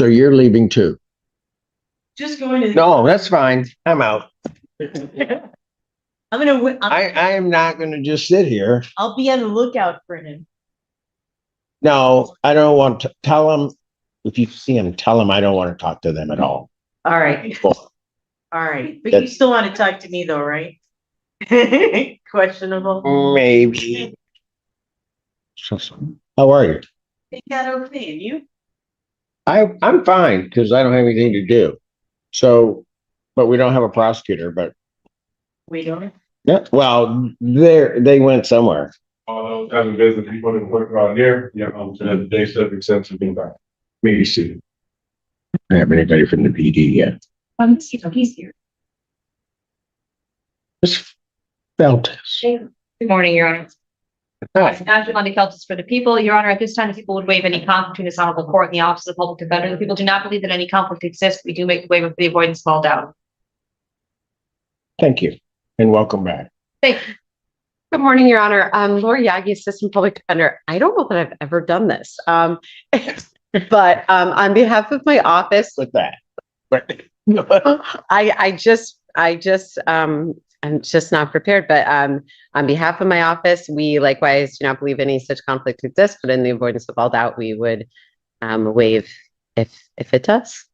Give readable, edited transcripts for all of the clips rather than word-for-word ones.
So you're leaving too? Just going to. No, that's fine. I'm out. I'm gonna. I am not going to just sit here. I'll be on the lookout for him. No, I don't want to tell them. If you see them, tell them I don't want to talk to them at all. All right. Cool. All right. But you still want to talk to me though, right? Questionable. Maybe. How are you? They got okay. And you? I'm fine because I don't have anything to do. So, but we don't have a prosecutor, but. We don't. Yeah, well, they went somewhere. All those having business people in work around here, yeah, to they subject sense of being back. Maybe see. I don't have anybody from the PD yet. He's here. Just Feltus. Good morning, Your Honor. Hi. Abdul on the Celtics for the people. Your Honor, at this time, the people would waive any conflict between this honorable court and the office of the public defender. The people do not believe that any conflict exists. We do make the waiver for the avoidance of all doubt. Thank you and welcome back. Thank you. Good morning, Your Honor. Laura Yagi, Assistant Public Defender. I don't know that I've ever done this, but on behalf of my office, With that. But I'm just not prepared. But on behalf of my office, we likewise do not believe any such conflict exists. But in the avoidance of all doubt, we would waive if it does.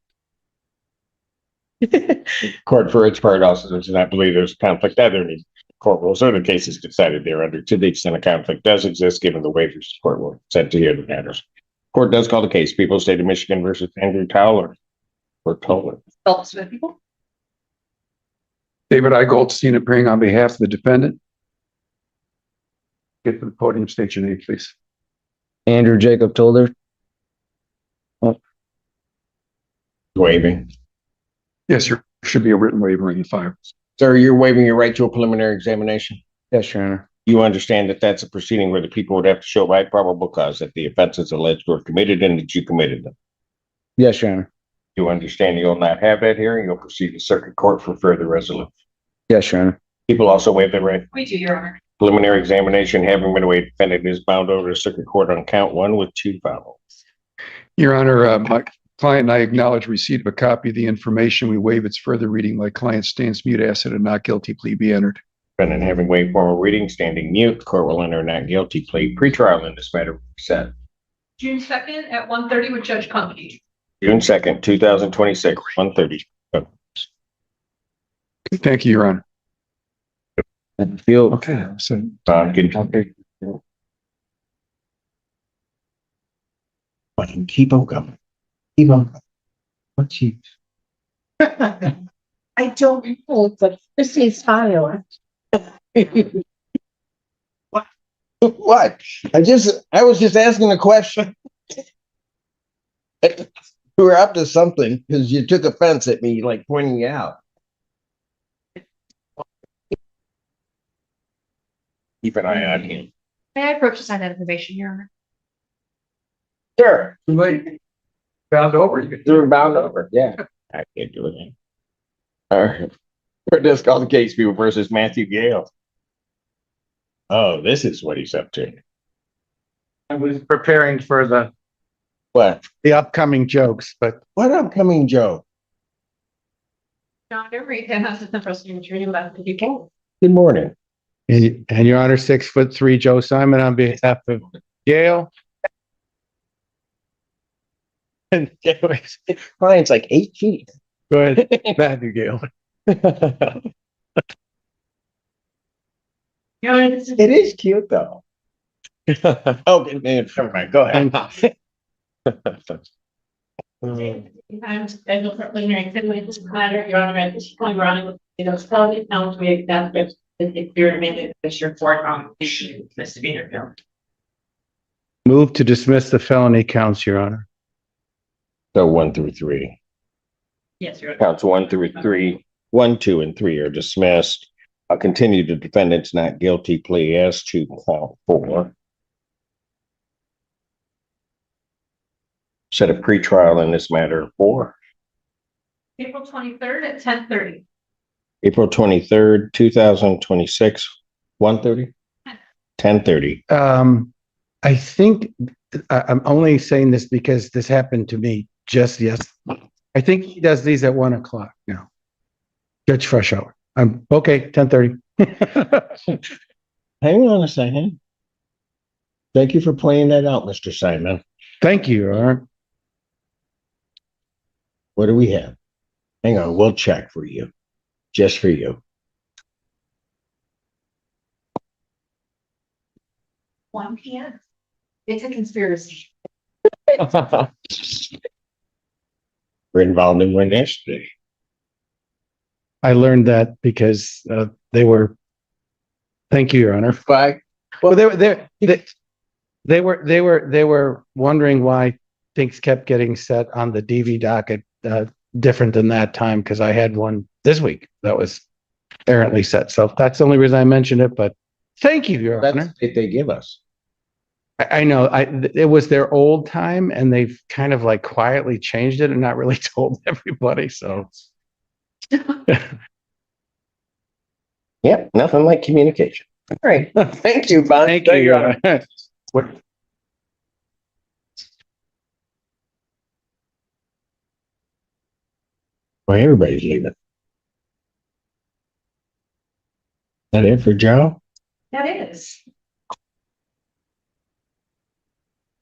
court for its part also does not believe there's conflict either in the court rules or the cases decided thereunder. To the extent a conflict does exist, given the waivers, the court will set to hear the matters. Court does call the case People State of Michigan versus Andrew Towler or Toller. Celtics for the people. David I. Goldstein appearing on behalf of the defendant. Get to the podium, state your name, please. Andrew Jacob Tolder. Waiving. Yes, there should be a written waiver in the file. Sir, you're waiving your right to a preliminary examination. Yes, Your Honor. You understand that that's a proceeding where the people would have to show by probable cause that the offenses alleged were committed and that you committed them. Yes, Your Honor. You understand you'll not have that hearing. You'll proceed to circuit court for further resolution. Yes, Your Honor. People also waive their right. We do, Your Honor. Preliminary examination having been waived, defendant is bound over to circuit court on count one with 2 follow. Your Honor, my client and I acknowledge receipt of a copy of the information. We waive its further reading. My client stands mute, asked that a not guilty plea be entered. Defendant having waived formal reading, standing mute, court will enter a not guilty plea. Pretrial in this matter set. June 2nd at 1:30 with Judge Conkey. June 2nd, 2026, 1:30. Thank you, Your Honor. And feel Okay, so Keep on coming. Keep on coming. what's he? I don't know, but this is file. What? I was just asking a question. You were up to something because you took offense at me, like pointing you out. Keep an eye on him. May I approach to sign that information, Your Honor? Sure. bound over. You're bound over. Yeah. I can't do it. All right. We're just call the case People versus Matthew Gale. Oh, this is what he's up to. I was preparing for What? the upcoming jokes, but What upcoming joke? John, every assistant prosecuting attorney about the UK. Good morning. and Your Honor, 6'3" Joe Simon on behalf of Gale. And anyways, Client's like 8 feet. go ahead, Matthew Gale. Your Honor, this is It is cute though. Oh, never mind. Go ahead. I'm scheduled for preliminary examination. This matter, Your Honor, at this point, running, felony counts we accept if you're admitted to your court on issue misdemeanor film. Move to dismiss the felony counts, Your Honor. So 1 through 3. Yes, Your Honor. Counts 1 through 3. 1, 2, and 3 are dismissed. I'll continue the defendant's not guilty plea as to count 4. Set a pretrial in this matter for April 23rd at 10:30. April 23rd, 2026, 1:30? 10:30. I think I'm only saying this because this happened to me just yes. I think he does these at 1 o'clock now. Judge Fresh Hour. I'm okay, 10:30. Hang on a second. Thank you for pointing that out, Mr. Simon. Thank you, Your Honor. What do we have? Hang on, we'll check for you. Just for you. 1 p.m. It's a conspiracy. We're involved in one yesterday. I learned that because they were. Thank you, Your Honor. Why? Well, they were wondering why things kept getting set on the DV docket different than that time because I had one this week that was errantly set. So that's the only reason I mentioned it. But thank you, Your That's Honor. what they give us. I know. It was their old time, and they've kind of like quietly changed it and not really told everybody. So. Yep, nothing like communication. All right. Thank you, Bob. Thank you, Your Honor. What? Well, everybody's leaving. That it for Joe? That is.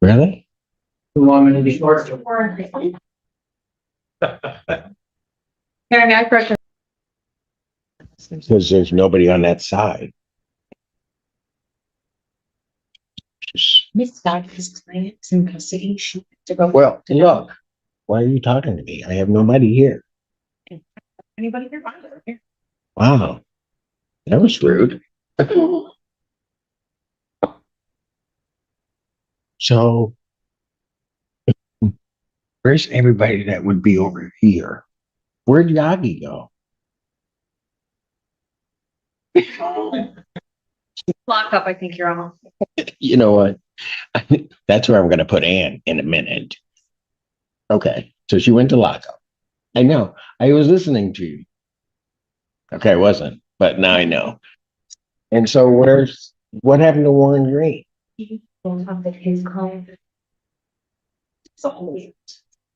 Really? Karen, I correct. Because there's nobody on that side. Just- Miss Doctor's clients in custody. She had to go. Well, look, why are you talking to me? I have nobody here. Anybody here? Here. Wow. That was rude. So where's everybody that would be over here? Where'd Yagi go? Lock up, I think you're on. You know what? That's where I'm going to put Ann in a minute. Okay. So she went to lockup. I know. I was listening to you. Okay, I wasn't, but now I know. And so what happened to Warren Green? Don't have his client. So.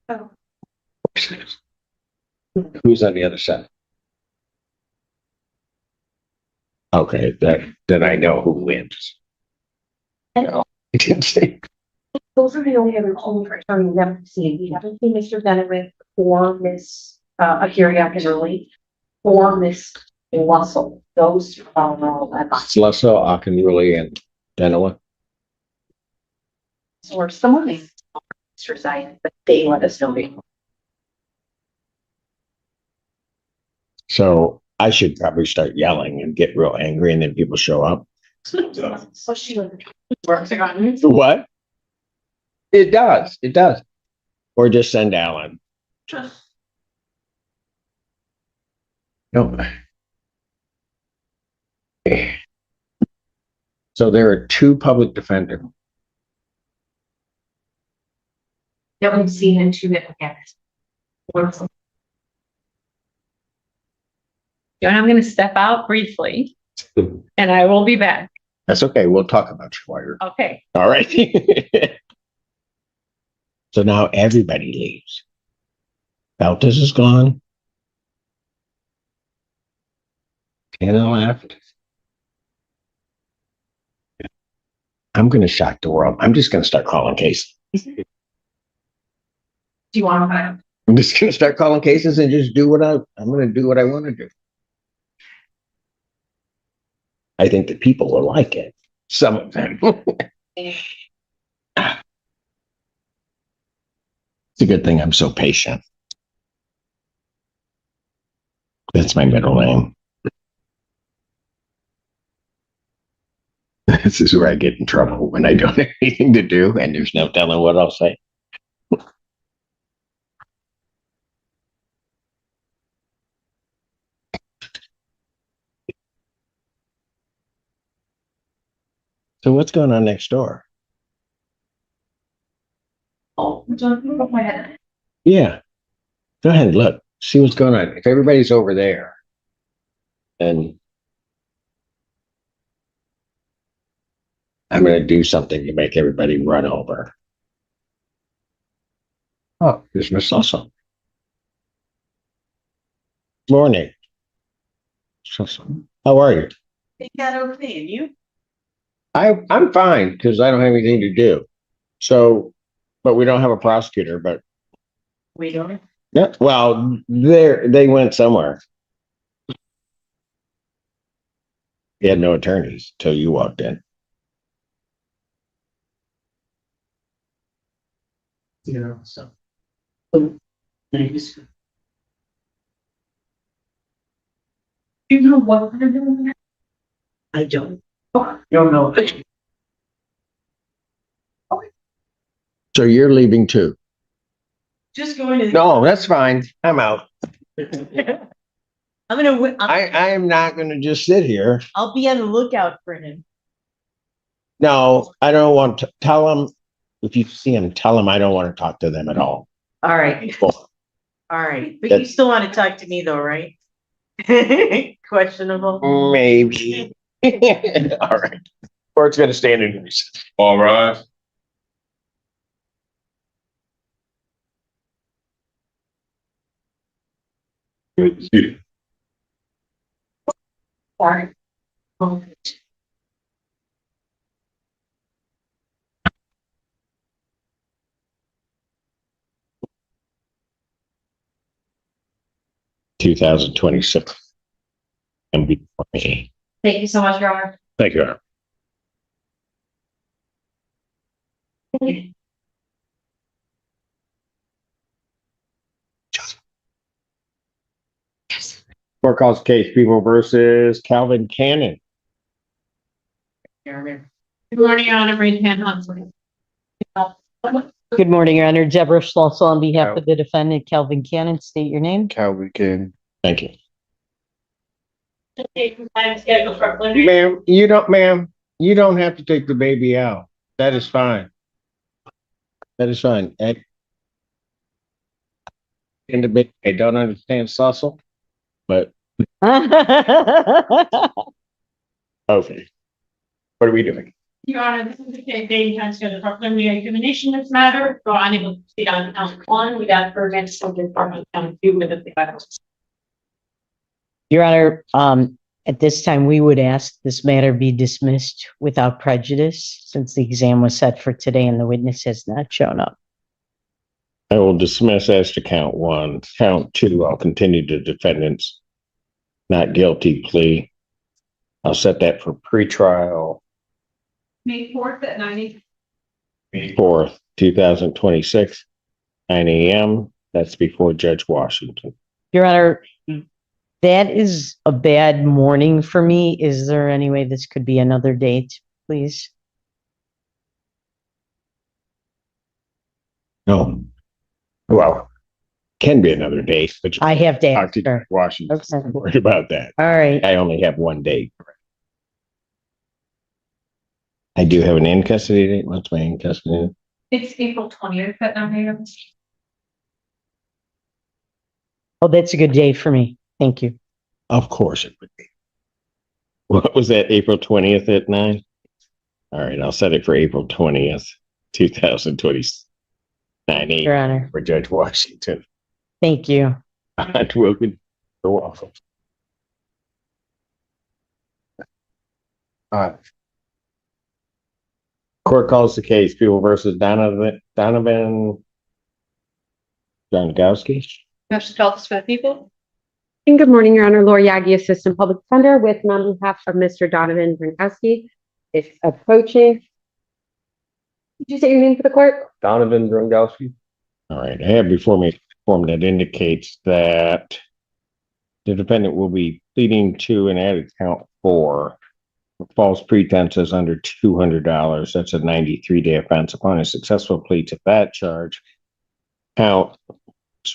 Oh. Who's on the other side? Okay, then I know who wins. No, I didn't say. Those are the only other calls for attorney we've ever seen. We haven't seen Mr. Donovan or Miss Akira Early or Miss Russell. Those are all at Slusso, Akinruli, and Denoa. or someone named Mr. Zion, but they let us know. So I should probably start yelling and get real angry, and then people show up. So she Works on. What? It does. It does. Or just send Alan. No. So there are two public defenders. that we've seen in 2 different cameras. And I'm gonna step out briefly and I will be back. That's okay. We'll talk about you while you're. Okay. All right. So now everybody leaves. Baltus is gone. Anna left. I'm going to shock the world. I'm just going to start calling cases. Do you want to find? I'm just going to start calling cases and just do what I'm going to do what I want to do. I think the people will like it. Some of them. It's a good thing I'm so patient. That's my middle name. This is where I get in trouble when I don't have anything to do and there's no telling what I'll say. So what's going on next door? Oh, don't my head. Yeah. Go ahead and look. See what's going on. If everybody's over there, then I'm going to do something to make everybody run over. Oh, dismissed also. Morning. How are you? Think that okay, and you? I'm fine because I don't have anything to do. So, but we don't have a prosecutor, but We don't. yeah, well, they went somewhere. He had no attorneys till you walked in. Yeah, so. You know what we're doing? I don't. Don't know. So you're leaving too? Just going to. No, that's fine. I'm out. I'm gonna, I am not going to just sit here. I'll be on the lookout for him. No, I don't want to tell them. If you see them, tell them I don't want to talk to them at all. All right, Well, all right, but you still want to talk to me though, right? Questionable. maybe. All right. Court's going to stand in recess. All rise. Good to see you. Sorry. 2026. And before me. Thank you so much, Your Honor. Thank you. Aaron. Court calls case People versus Calvin Cannon. Good morning, Your Honor. Raise hand on, please. Good morning, Your Honor. Deborah Schlossel on behalf of the defendant, Kelvin Cannon. State your name. Calvin Cannon. Thank you. Ma'am, Ma'am, you don't have to take the baby out. That is fine. That is fine. And in the bit, I don't understand Sussel, but okay. What are we doing? Your Honor, this is the case they has to the preliminary examination of this matter, so unable to proceed on count one without permits from the Department of Count two with the violence. Your Honor, at this time, we would ask this matter be dismissed without prejudice since the exam was set for today and the witness has not shown up. I will dismiss as to count one. Count two, I'll continue to defendant's not guilty plea. I'll set that for pretrial May 4th at 9 May 4th, 2026, 9 a.m. That's before Judge Washington. Your Honor, that is a bad morning for me. Is there any way this could be another date, please? No. Well, can be another date, but I have to talk ask to her. Washington. Okay. Worried about that. All right. I only have one date. I do have an in custody date. What's my in custody? It's April 20th at 9 a.m. Oh, that's a good day for me. Thank you. Of course it would be. What was that, April 20th at 9? All right, I'll set it for April 20th, 2029 Your Honor. for Judge Washington. Thank you. And welcome. You're welcome. Court calls the case People versus Donovan Donowski. National Health for the People. And good morning, Your Honor. Laura Yagi, Assistant Public Defender with and on behalf of Mr. Donovan Donowski. It's approaching. Did you say your name for the court? Donovan Donowski. All right, I have before me a form that indicates that the defendant will be pleading to an added count 4 for false pretenses under $200. That's a 93-day offense. Upon a successful plea to that charge, counts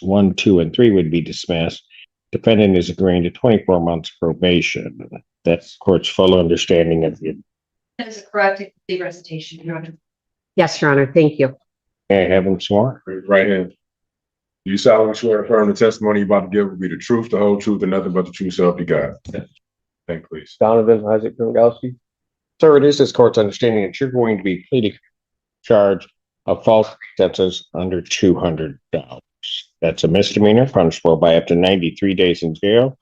1, 2, and 3 would be dismissed. Defendant is agreeing to 24 months probation. That's court's full understanding of the. That is correct. The recitation, Your Honor. Yes, Your Honor. Thank you. May I have him sworn? Raise your right hand. You solemnly swear to affirm the testimony you're about to give will be the truth, the whole truth, and nothing but the true self you got. Thank you, please. Donovan Isaac Donowski. Sir, it is this court's understanding that you're going to be pleading charge of false pretenses under $200. That's a misdemeanor, punishable by up to 93 days in jail.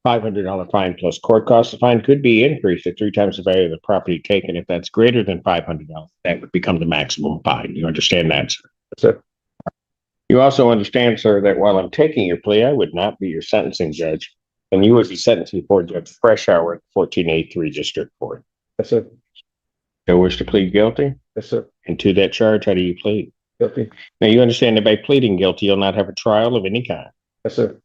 $500 fine plus court costs. The fine could be increased to 3 times the value of the property taken. If that's greater than $500, that would become the maximum fine. You understand that, sir? Sir. You also understand, sir, that while I'm taking your plea, I would not be your sentencing judge, and you would be sentenced before Judge Freshour at 14A3 District Court. Yes, sir. Do you wish to plead guilty? Yes, sir. And to that charge, how do you plead? Guilty. Now, you understand that by pleading guilty, you'll not have a trial of any kind. Yes, sir.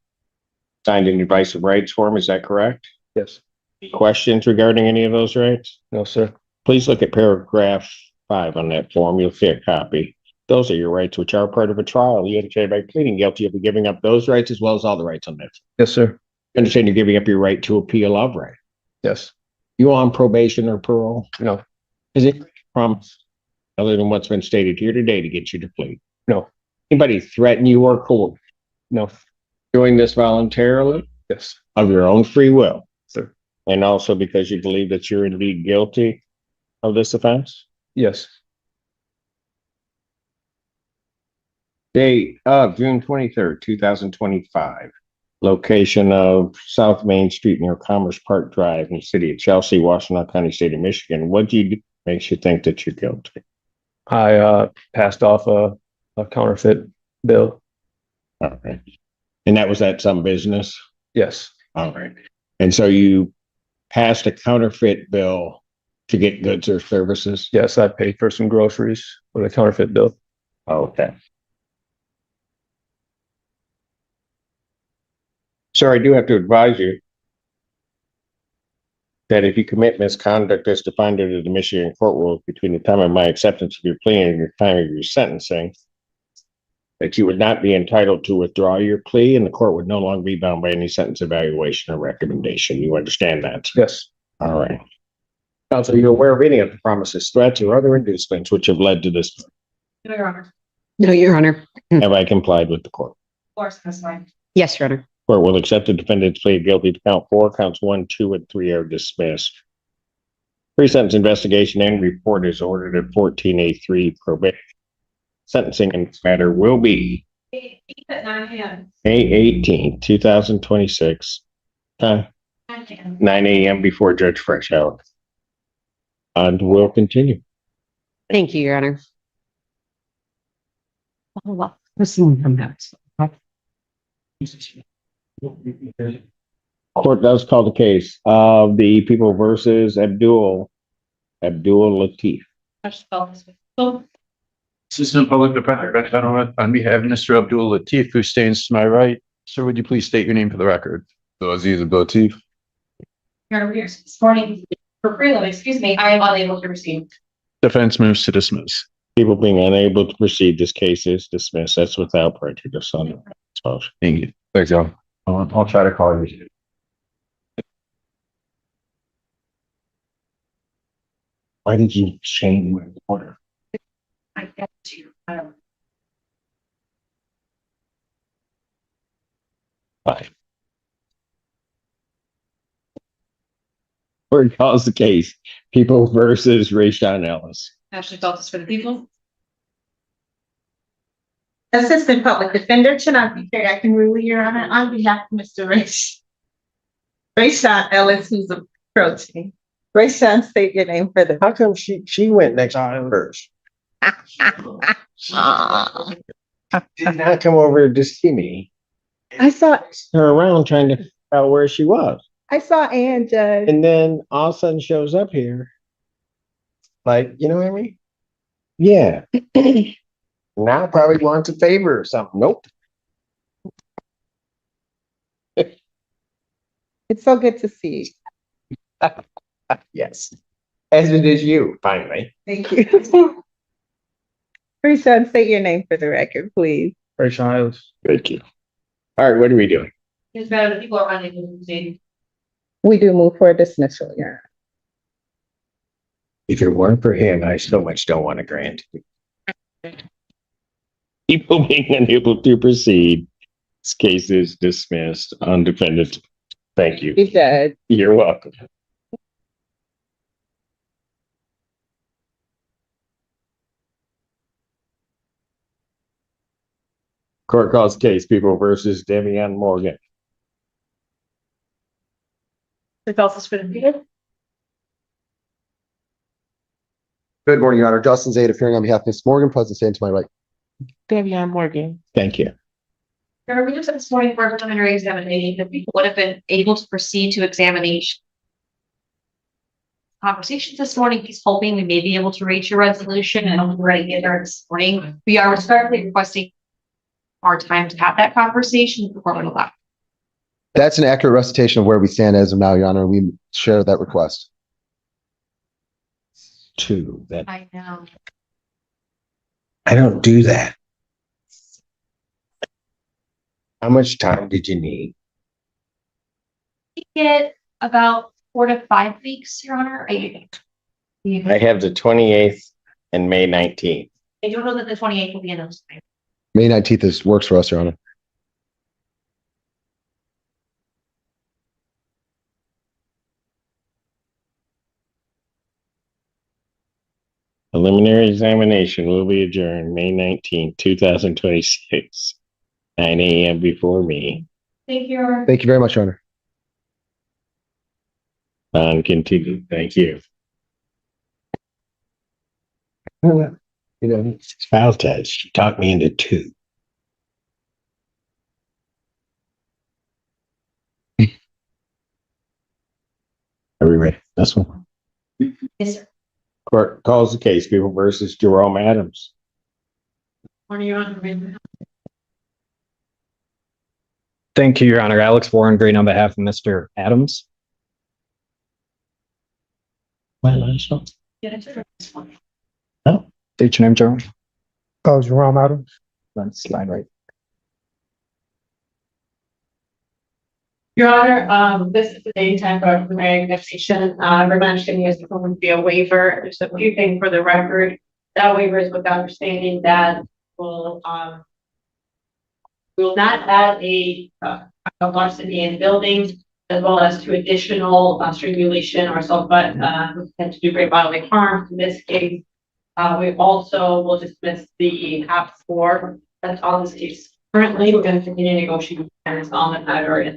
Signed an advice of rights form, is that correct? Yes. Any questions regarding any of those rights? No, sir. Please look at paragraph 5 on that form. You'll see a copy. Those are your rights, which are part of a trial. You understand by pleading guilty, you'll be giving up those rights as well as all the rights on this. Yes, sir. You understand you're giving up your right to appeal of right. Yes. You on probation or parole? No. Is it promise other than what's been stated here today to get you to plead? No. Anybody threaten you or court? No. Doing this voluntarily Yes. of your own free will? Sir. And also because you believe that you're indeed guilty of this offense? Yes. Date of June 23rd, 2025. Location of South Main Street near Commerce Park Drive in the city of Chelsea, Washtenaw County, state of Michigan. What do you do makes you think that you're guilty? I passed off a counterfeit bill. All right. And that was at some business? Yes. All right. And so you passed a counterfeit bill to get goods or services? Yes, I paid for some groceries with a counterfeit bill. Okay. Sir, I do have to advise you that if you commit misconduct as defined under the Michigan court rules between the time of my acceptance of your plea and the time of your sentencing, that you would not be entitled to withdraw your plea and the court would no longer be bound by any sentence evaluation or recommendation. You understand that? Yes. All right. Counsel, are you aware of any of the promises, threats, or other inducements which have led to this? No, Your Honor. No, Your Honor. Have I complied with the court? Of course, that's fine. Yes, Your Honor. Court will accept the defendant's plea of guilty to count 4. Counts 1, 2, and 3 are dismissed. Pre-sentence investigation and report is ordered at 14A3 probation. Sentencing in this matter will be At 9 a.m. May 18th, 2026. 9 a.m. before Judge Freshour. And we'll continue. Thank you, Your Honor. Court does call the case of the people versus Abdul Latif. Assistant Public Defender, Donovan, on behalf of Mr. Abdul Latif, who stands to my right. Sir, would you please state your name for the record? Aziz Latif. Your Honor, this morning, for prelim, excuse me, I am unable to receive. Defense moves to dismiss. People being unable to proceed, this case is dismissed. That's without prejudice on the Thank you. Thanks, y'all. I'll try to call you. Why did you change the order? I get you. Fine. Court calls the case people versus Raquan Ellis. Ashley Feltus for the people. Assistant Public Defender, Donowski, I can rule, Your Honor, on behalf of Mr. Raquan Ellis, who's approaching. Raquan, state your name for the. How come she went next to first? Did not come over to see me. I saw Her around trying to figure out where she was. Ann, Judge. And then all of a sudden shows up here. Like, you know what I mean? Yeah. Now probably wants a favor or something. Nope. It's so good to see you. Yes. As it is you, finally. Thank you. Raquan, state your name for the record, please. Raquan Ellis. Thank you. All right, what are we doing? It's better that people are unable to receive. We do move for a dismissal, Your Honor. If it weren't for him, I so much don't want to grant. People being unable to proceed. This case is dismissed on defendant. Thank you. Judge. You're welcome. Court calls the case, People versus Demi and Morgan. The Ellis for the defendant. Good morning, Your Honor. Justin Zade appearing on behalf of Ms. Morgan, present stand to my right. Debbie Morgan. Thank you. We just this morning for preliminary examination, the people would have been able to proceed to examination. Conversations this morning, he's hoping we may be able to reach a resolution and I'm ready to get there this morning. We are respectfully requesting our time to have that conversation before we allow. That's an accurate recitation of where we stand as of now, Your Honor. We share that request. Two, that I know. I don't do that. How much time did you need? We get about 4 to 5 weeks, Your Honor. I have the 28th and May 19th. I don't know that the 28th will be enough time. May 19th works for us, Your Honor. Preliminary examination will be adjourned May 19th, 2026, 9 a.m. before me. Thank you, Your Honor. Thank you very much, Your Honor. On continue. Thank you. You know, it's Valtez. She talked me into 2. Are we ready? This one. Yes, sir. Court calls the case, People versus Jerome Adams. Morning, Your Honor. Thank you, Your Honor. Alex Warren Green on behalf of Mr. Adams. Get it for this one. State your name, Jerome. Oh, Jerome Adams. That's line right. Your Honor, this is the daytime for preliminary examination. Revenge can use the form via waiver. There's a few things for the record. That waiver is with understanding that will not add a larceny in buildings as well as to additional strangulation or assault, but intent to do great bodily harm. In this case, we also will dismiss the half 4 that's on this case. Currently, we're going to continue negotiating on the matter.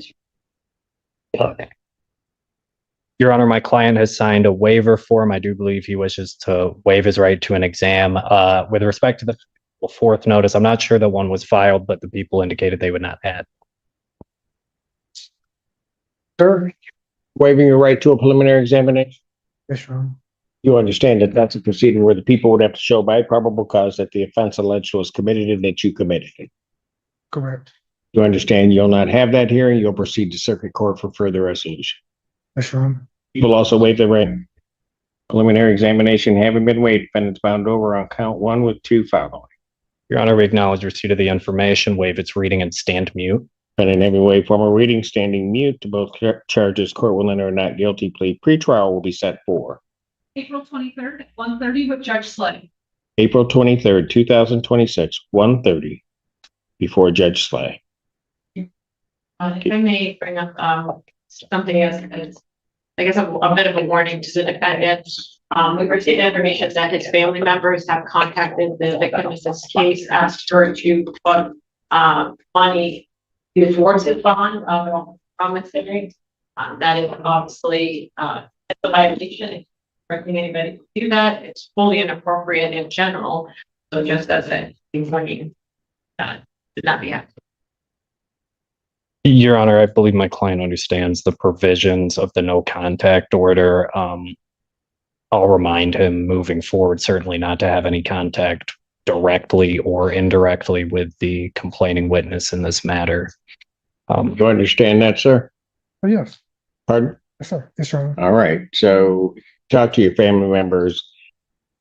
Your Honor, my client has signed a waiver form. I do believe he wishes to waive his right to an exam. With respect to the 4th notice, I'm not sure that one was filed, but the people indicated they would not add. Sir, waiving your right to a preliminary examination. Yes, Your Honor. You understand that that's a proceeding where the people would have to show by probable cause that the offense alleged was committed and that you committed it. Correct. You understand you'll not have that hearing. You'll proceed to circuit court for further resolution. Yes, Your Honor. People also waive their right. Preliminary examination having been waived, defendants bound over on count 1 with 2 following. Your Honor, we acknowledge receipt of the information, waive its reading, and stand mute. Defendant having waived formal reading, standing mute to both charges. Court will enter a not guilty plea. Pretrial will be set for April 23rd at 1:30 with Judge Slay. April 23rd, 2026, 1:30 before Judge Slay. If I may bring up something as I guess a bit of a warning to the defendant. We received information that his family members have contacted the victim in this case, asked her to put money towards his bond from the hearing. That is obviously a violation. Recommend anybody do that. It's fully inappropriate in general. So just as a warning, did not be happening. Your Honor, I believe my client understands the provisions of the no contact order. I'll remind him moving forward, certainly not to have any contact directly or indirectly with the complaining witness in this matter. You understand that, sir? Oh, yes. Pardon? Yes, sir. Yes, Your Honor. All right. So talk to your family members.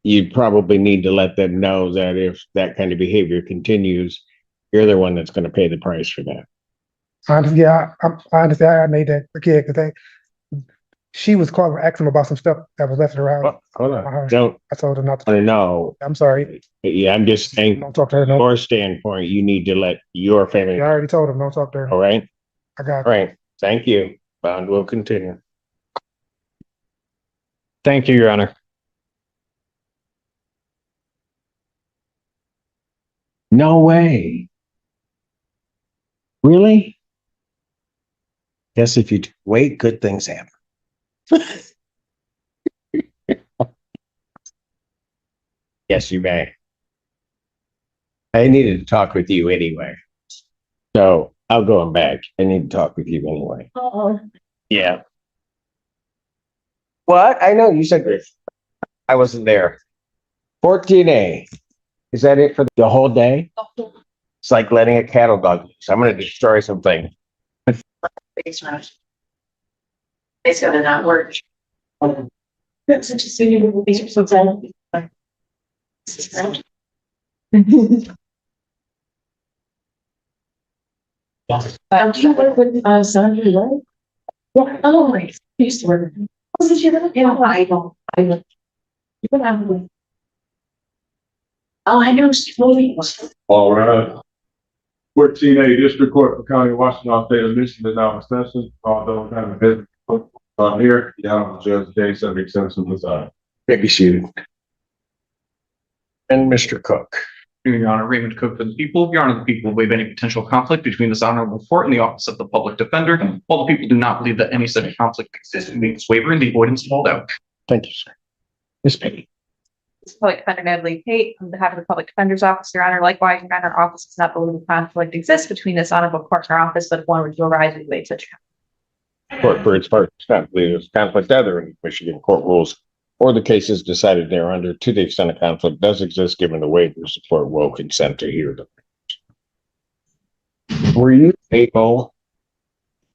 You'd probably need to let them know that if that kind of behavior continues, you're the one that's going to pay the price for that. Honestly, yeah, I understand. I made that kid because she was calling, asking about some stuff that was left around. Well, hold on. Don't I told her not to. know. I'm sorry. Yeah, I'm just saying, Don't talk to her. No, your standpoint, you need to let your family. I already told him. Don't talk to her. All right. I got All right. Thank you. Bond will continue. Thank you, Your Honor. No way. Really? Guess if you wait, good things happen. Yes, you may. I needed to talk with you anyway. So I'll go back. I need to talk with you anyway. Uh-oh. Yeah. What? I know you said this. I wasn't there. 14A. Is that it for the whole day? It's like letting a cattle dog loose. I'm going to destroy something. It's not. It's gonna not work. That's such a senior movie. So sad. You work with Sandra, right? Yeah, oh, right. Used to work. Oh, did you know? Yeah, I know. I know. You can have one. Oh, I know. Slowly. All right. 14A District Court for County of Washington, State of Michigan is now in session. Although kind of business here, Judge J. Simpson was Maybe seated. And Mr. Cook. Your Honor, Raymond Cook for the people. Your Honor, the people waive any potential conflict between this honorable court and the office of the public defender. While the people do not believe that any such conflict exists, we make this waiver in the avoidance of all doubt. Thank you, sir. Ms. Peggy. Public Defender Natalie Pate, on behalf of the Public Defender's Office, Your Honor, likewise, Your Honor, office does not believe a conflict exists between this honorable court and our office, but if one were to arise, we waive such. Court for its part does not believe there's conflict either in Michigan court rules or the cases decided thereunder to the extent a conflict does exist, given the waivers, the court will consent to hear them. Were you able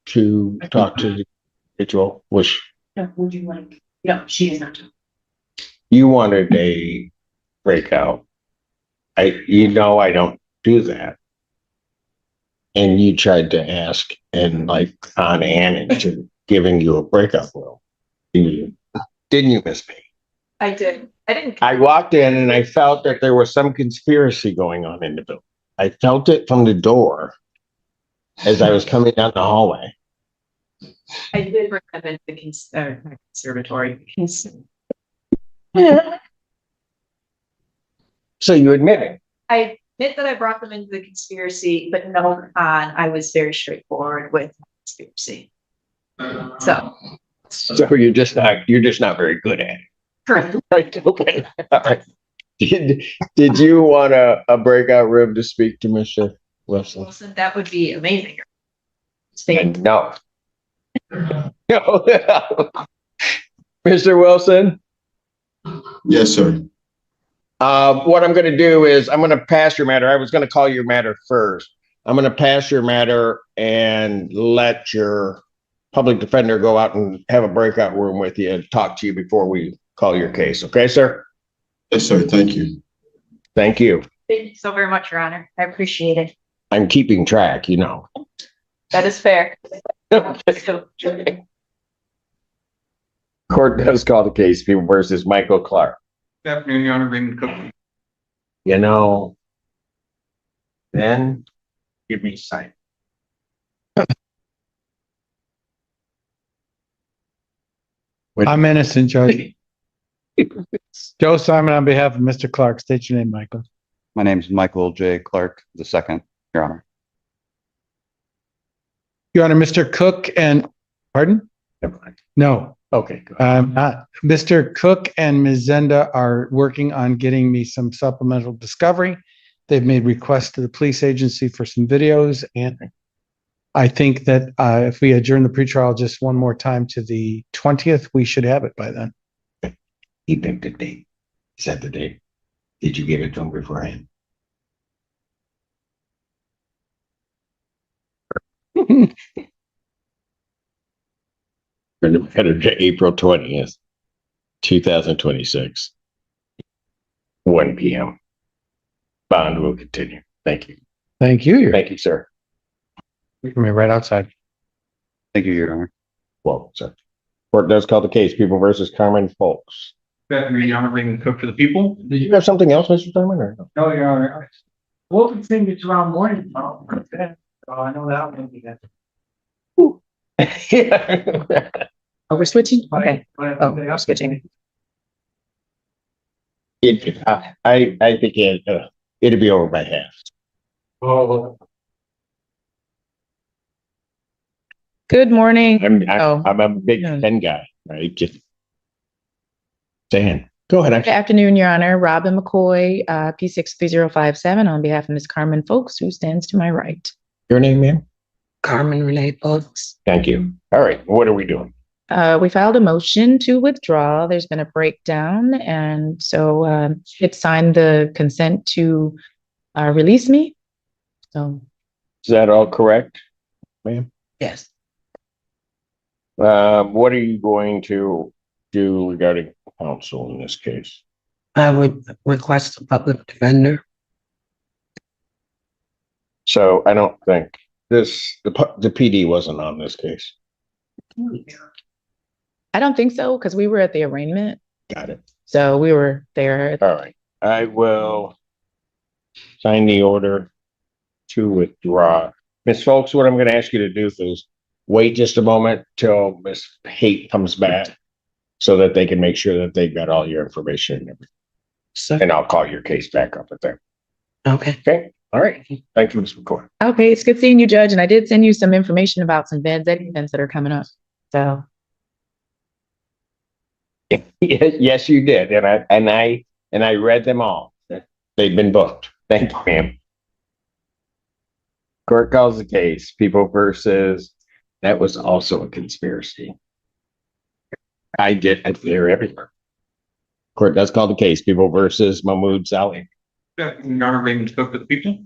to talk to the individual? Would you like? No, she is not. You wanted a breakout. I don't do that. And you tried to ask and like on Ann into giving you a breakout room. Didn't you, Miss P? I did. I didn't. I walked in and I felt that there was some conspiracy going on in the building. I felt it from the door as I was coming down the hallway. I did recommend the conservatory. So you admit it. I admit that I brought them into the conspiracy, but no, I was very straightforward with conspiracy. So. So you're just not very good at it. Correct. Right. Okay. All right. Did you want a breakout room to speak to Mr. Wilson? Wilson, that would be amazing. And no. No. Mr. Wilson? Yes, sir. What I'm going to do is I'm going to pass your matter. I was going to call your matter first. I'm going to pass your matter and let your public defender go out and have a breakout room with you and talk to you before we call your case. Okay, sir? Yes, sir. Thank you. Thank you. Thank you so very much, Your Honor. I appreciate it. I'm keeping track, you know. That is fair. Court does call the case people versus Michael Clark. Good afternoon, Your Honor, Raymond Cook. You know, then give me a sign. I'm innocent, Judge. Joe Simon on behalf of Mr. Clark. State your name, Michael. My name is Michael J. Clark II, Your Honor. Your Honor, Mr. Cook and, pardon? Never mind. No, Okay, go ahead. not. Mr. Cook and Ms. Zenda are working on getting me some supplemental discovery. They've made requests to the police agency for some videos, and I think that if we adjourn the pretrial just one more time to the 20th, we should have it by then. He picked a date. Set the date. Did you give it to him beforehand? To April 20th, 2026. 1 p.m. Bond will continue. Thank you. Thank you. Thank you, sir. You're right outside. Thank you, Your Honor. Well, sir. Court does call the case, People versus Carmen Folks. Good afternoon, Your Honor, Raymond Cook for the people. Did you have something else, Mr. Thurman, or no? No, Your Honor. What we think it's around morning. Oh, I know that one. Are we switching? Okay. Oh, we're switching. I think it'll be over by half. Oh. Good morning. I'm a big Yeah. pen guy, right? Just saying. Go ahead. Good Actually. afternoon, Your Honor. Robin McCoy, P63057 on behalf of Ms. Carmen Folks, who stands to my right. Your name, ma'am? Carmen Renee Folks. Thank you. All right. What are we doing? We filed a motion to withdraw. There's been a breakdown, and so it signed the consent to release me. So, Is that all correct, ma'am? yes. What are you going to do regarding counsel in this case? I would request a public defender. So I don't think the PD wasn't on this case. I don't think so, because we were at the arraignment. Got it. So we were there. All right. I will sign the order to withdraw. Ms. Folks, what I'm going to ask you to do is wait just a moment till Ms. Haight comes back so that they can make sure that they've got all your information and everything. And I'll call your case back up with them. Okay. Okay. All right. Thank you, Ms. McCoy. Okay, it's good seeing you, Judge. And I did send you some information about some Van Zed events that are coming up. So. Yes, you did. And I read them all. They've been booked. Thank you, ma'am. Court calls the case. People versus, that was also a conspiracy. They're everywhere. Court does call the case. People versus Mammud Zali. Your Honor, Raymond Cook for the people.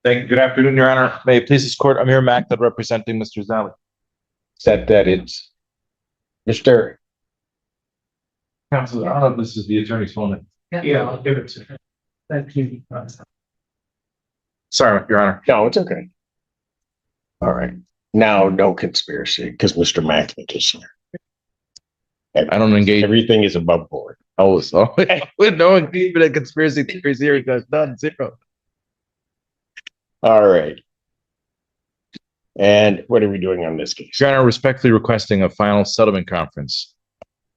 Thank you. Good afternoon, Your Honor. May it please this court, I'm here, Mac, that representing Mr. Zali. Said that it's Mr. Counsel, I don't know if this is the attorney's phone. Yeah, I'll give it to her. Thank you. Sorry, Your Honor. No, it's okay. All right. Now, no conspiracy because Mr. Macknick is here. I don't engage. Everything is above board. Oh, so with no engagement in conspiracy theories here, that's done zero. All right. And what are we doing on this case? Your Honor, respectfully requesting a final settlement conference.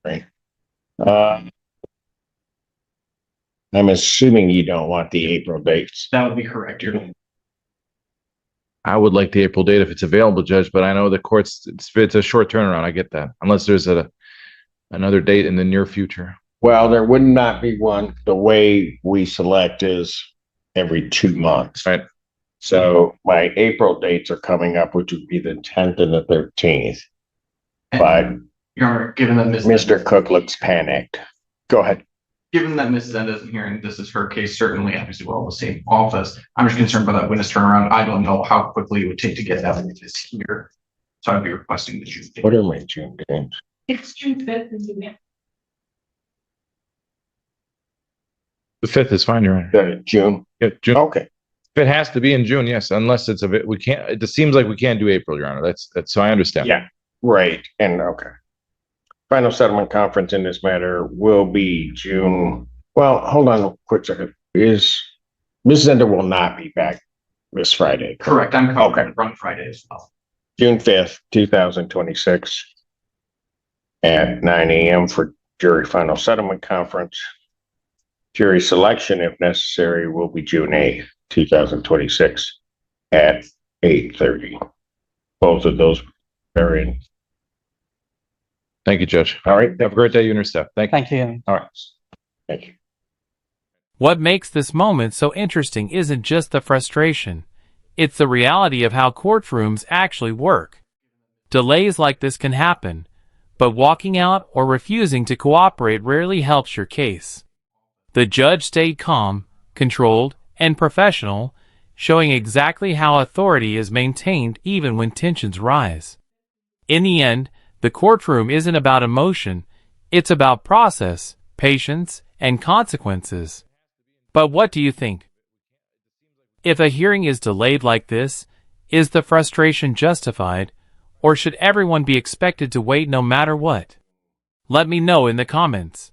Right. I'm assuming you don't want the April dates. That would be correct, Your Honor. I would like the April date if it's available, Judge, but I know the court's, it's a short turnaround. I get that. Unless there's another date in the near future. Well, there would not be one. The way we select is every 2 months. Right. So my April dates are coming up, which would be the 10th and the 13th. But Your Honor, given that Mr. Cook looks panicked. Go ahead. Given that Mrs. End isn't here and this is her case, certainly obviously we're all in the same office. I'm just concerned about that witness turnaround. I don't know how quickly it would take to get that witness here. So I'd be requesting the June date. What are my June dates? It's June 5th. The 5th is fine, Your Honor. June? Yeah, June. Okay. If it has to be in June, yes, unless it's a bit, we can't, it just seems like we can't do April, Your Honor. That's, so I understand. Yeah, right. And okay. Final settlement conference in this matter will be June. Well, hold on a quick second. Mrs. Ender will not be back this Friday. Correct. I'm covering on Friday as well. June 5th, 2026 at 9 a.m. for jury final settlement conference. Jury selection, if necessary, will be June 8th, 2026 at 8:30. Both of those are in. Thank you, Judge. All right. Have a great day, Unistaff. Thank you. you. All right. Thank you. What makes this moment so interesting isn't just the frustration. It's the reality of how courtrooms actually work. Delays like this can happen, but walking out or refusing to cooperate rarely helps your case. The judge stayed calm, controlled, and professional, showing exactly how authority is maintained even when tensions rise. In the end, the courtroom isn't about emotion, it's about process, patience, and consequences. But what do you think? If a hearing is delayed like this, is the frustration justified, or should everyone be expected to wait no matter what? Let me know in the comments.